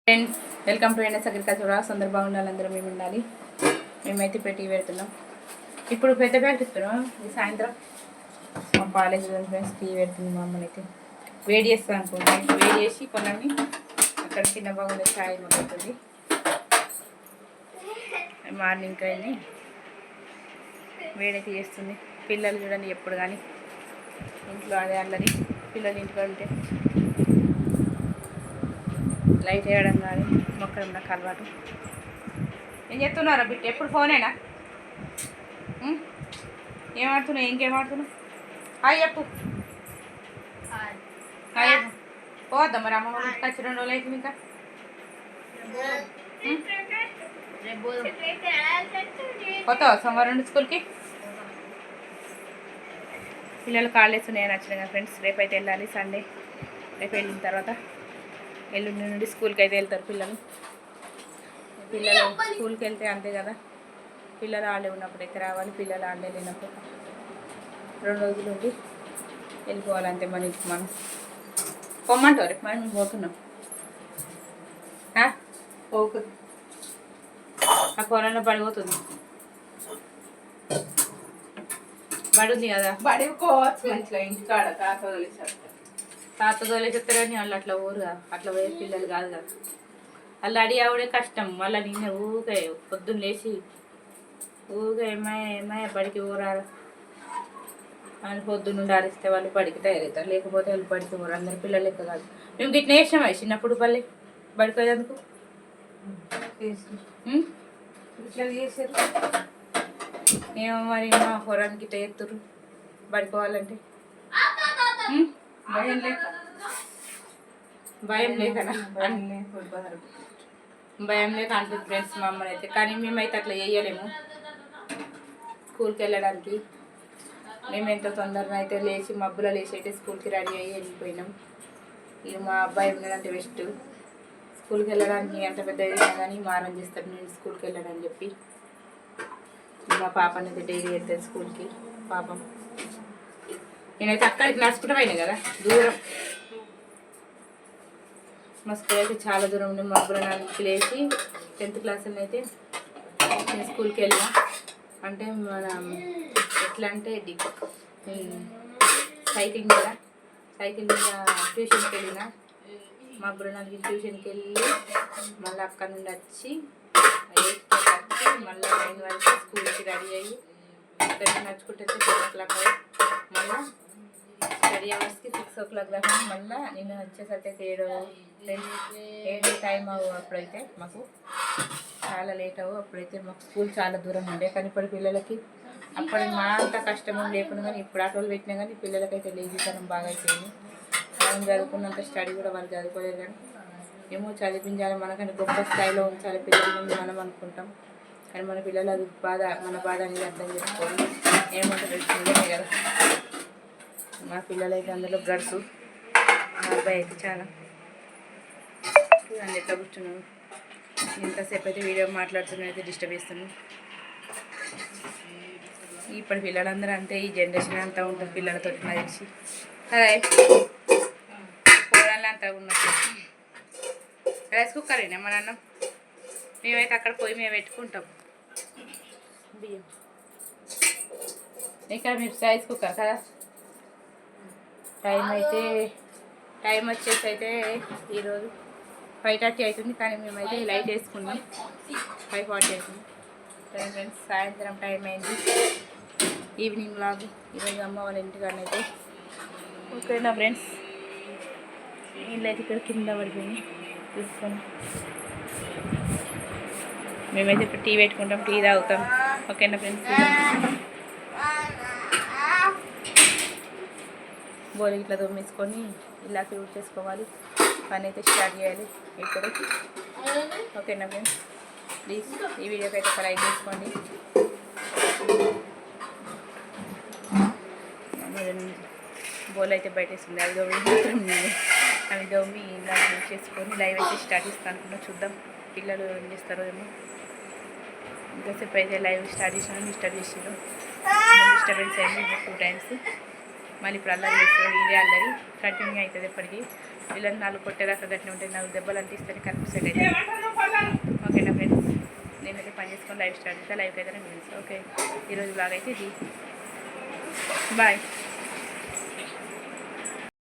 Friends welcome to NS agriculture vlogs. అందరూ బాగుండాలి, అందరూ మేము ఉండాలి. మేమైతే పెట్టి పెడుతున్నాం. ఇప్పుడు పెద్ద ప్యాకెట్ ఇస్తున్నాం. ఈ సాయంత్రం మా కాలేజ్ ఫ్రెండ్స్ టీ పెడుతుంది. మా అమ్మని అయితే వేడి చేస్తాను అనుకోండి. వేడి చేసి కొన్ని అక్కడ చిన్న బాగుండే ఛాయ్ ఉంటుంది. మార్నింగ్ అయింది వేడైతే చేస్తుంది. పిల్లలు చూడండి ఎప్పుడు కానీ ఇంట్లో అదే అల్లరి. పిల్లలు ఇంటికి ఉంటే లైట్ వేయడం కానీ మొక్కడం నాకు అలవాటు. ఏం చెప్తున్నారా బిడ్డ? ఎప్పుడు ఫోనేనా? ఏం ఆడుతున్నావు? ఇంకేం ఆడుతున్నావు? హాయ్ చెప్పు. హాయ్ చెప్పు. పోవద్దా మరి అమ్మ వాళ్ళకి వచ్చి 2 రోజులు అవుతుంది. ఇంకా పోతావా సోమవారం నుండి స్కూల్కి? పిల్లలు కాలేజ్ ఉన్నాయని వచ్చినాయి కదా ఫ్రెండ్స్. రేపైతే వెళ్ళాలి సండే. రేపు వెళ్ళిన తర్వాత ఎల్లుండి నుండి స్కూల్కి అయితే వెళ్తారు పిల్లలు. స్కూల్కి వెళ్తే అంతే కదా, పిల్లలు ఆడే ఉన్నప్పుడు అయితే రావాలి, పిల్లలు ఆడే లేనప్పుడు 2 రోజులు ఉండి వెళ్ళిపోవాలంతే మన ఇంటికి. మనం పొమ్మంటావు రేపు మనం పోతున్నాం. పోకు ఆ పొలంలో పడిపోతుంది. బడుంది కదా, పడిపోవచ్చు మంచిగా ఇంటికాడ తాత తోలేసేస్తారు. కానీ వాళ్ళు అట్లా ఊరుగా అట్లా పోయే పిల్లలు కాదు కదా. వాళ్ళు అడి ఆవిడే కష్టం. మళ్ళీ నిన్న ఊగే పొద్దున్న లేచి ఊగే ఏమాయ బడికి ఊరారు అని పొద్దున్న ఆడిస్తే వాళ్ళు బడికి తయారవుతారు. లేకపోతే వాళ్ళు బడికి ఊరు. అందరు పిల్లలు లెక్క కాదు. మేము గిట్నే వేసాం చిన్నప్పుడు పల్లి బడిపోయేందుకు ఇట్లా చేసారు. ఏమో మరి మా పొరానికి ఇట్లా ఎత్తురు పడిపోవాలంటే. భయం లేకనా? భయం లేక అంటుంది ఫ్రెండ్స్ మా అమ్మని అయితే. కానీ మేమైతే అట్లా చేయలేము. స్కూల్కి వెళ్ళడానికి మేము ఎంత తొందరగా అయితే లేచి మబ్బులో లేచి అయితే స్కూల్కి రెడీ అయ్యి వెళ్ళిపోయినాం. ఇక మా అబ్బాయి ఉన్నాడంటే బెస్ట్. స్కూల్కి వెళ్ళడానికి ఎంత పెద్ద అయినా కానీ మారం చేస్తాడు నేను స్కూల్కి వెళ్ళాడని చెప్పి. మా పాపని అయితే డైలీ వెళ్తాను స్కూల్కి. పాపం నేనైతే అక్కడికి నడుచుకుంటూ పోయినా కదా, దూరం. మా స్కూల్ అయితే చాలా దూరం ఉంది. మా అబ్బుల నాన్నకి లేచి 10th క్లాస్లో అయితే నేను స్కూల్కి వెళ్ళినా. అంటే మన ఎట్లా అంటే సైకిల్ మీద ట్యూషన్కి వెళ్ళిన. మా అబ్బుల నాన్నకి ట్యూషన్కి వెళ్ళి మళ్ళీ అక్కడ నుండి వచ్చి 8 వచ్చి మళ్ళీ 9 వరకు స్కూల్కి రెడీ అయ్యి ఇక్కడ నడుచుకుంటే 10 o'clock మళ్ళీ స్టడీ అవర్స్కి 6 o'clock దాకా. మళ్ళీ నేను వచ్చేసరికి అయితే 7 టైం అవ్వు. అప్పుడైతే మాకు చాలా లేట్ అవ్వు. అప్పుడైతే మాకు స్కూల్ చాలా దూరం ఉండే. కానీ ఇప్పుడు పిల్లలకి అప్పుడు మా అంత కష్టం లేకుండా కానీ ఇప్పుడు ఆటోలు పెట్టినా కానీ పిల్లలకైతే లేజీతనం బాగా అయిపోయింది. మనం చదువుకున్నంత స్టడీ కూడా వాళ్ళు చదువుకోలేదు. కానీ ఏమో చదివించాలి, మనకంటే గొప్ప స్థాయిలో ఉంచాలి పిల్లలని మనం అనుకుంటాం. కానీ మన పిల్లలు అది మన బాధ అనేది అర్థం చేసుకోవాలి. ఏమంటారు పిల్లలే కదా. మా పిల్లలు అయితే అందులో గడుసు. మా అబ్బాయి అయితే చాలా చూడండి ఎట్లా కూర్చున్నాను. ఇంతసేపు అయితే వీడియో మాట్లాడుతున్నా అయితే డిస్టర్బ్ చేస్తున్నాను. ఇప్పుడు పిల్లలందరూ అంతే, ఈ జనరేషన్ అంతా ఉంటుంది పిల్లలతో తెలిసి. అదే కూరల్లో అంతా ఉన్నట్టు. రైస్ కుక్కరేనా మన అన్నం? మేమైతే అక్కడ పోయి మేము పెట్టుకుంటాం బియ్యం. ఇక్కడ మీరు రైస్ కుక్కర్ కదా. టైం వచ్చేసి అయితే ఈరోజు 5:30 అవుతుంది. కానీ మేమైతే లైట్ వేసుకున్నాం. 5:40 అవుతుంది. ఫ్రెండ్స్ సాయంత్రం టైం అయింది. ఈవినింగ్ లాగ్ ఈరోజు అమ్మ వాళ్ళ ఇంటికాడనైతే. ఓకేనా ఫ్రెండ్స్, ఇల్లు అయితే ఇక్కడ కింద పడిపోయి చూసుకొని మేమైతే ఇప్పుడు టీ పెట్టుకుంటాం, టీ తాగుతాం. ఓకేనా ఫ్రెండ్స్, బోలి ఇట్లా తోమేసుకొని ఇలా క్యూర్ చేసుకోవాలి. పని అయితే స్టార్ట్ చేయాలి ఇప్పుడు. ఓకేనా ఫ్రెండ్స్, ప్లీజ్ ఈ వీడియోకి అయితే ఒక లైక్ చేసుకోండి. బోల్ అయితే బయటేస్తుంది. అవి దోమి ఇలా యూజ్ చేసుకొని లైవ్ అయితే స్టార్ట్ చేస్తాను అనుకున్నా. చూద్దాం పిల్లలు ఏం చేస్తారో ఏమో. ఇంకాసేపు అయితే లైవ్ స్టార్ట్ చేసాను, డిస్టర్బ్ చేసారు. డిస్టర్బెన్స్ అయింది 2 times. మళ్ళీ ఇప్పుడు అల్లరి చేస్తారు. ఇదే అల్లరి కంటిన్యూ అవుతుంది ఎప్పటికీ. వీళ్ళని 4 కొట్టేదాకా గట్టిన ఉంటుంది. 4 దెబ్బలు అంటిస్తేనే కనిపిస్తుంది అయితే. ఓకేనా ఫ్రెండ్స్, నేనైతే పని చేసుకొని లైవ్ స్టార్ట్ చేస్తే లైవ్కి అయితే నేను తెలుసు. ఓకే, ఈరోజు బ్లాగ్ అయితే ఇది. బాయ్.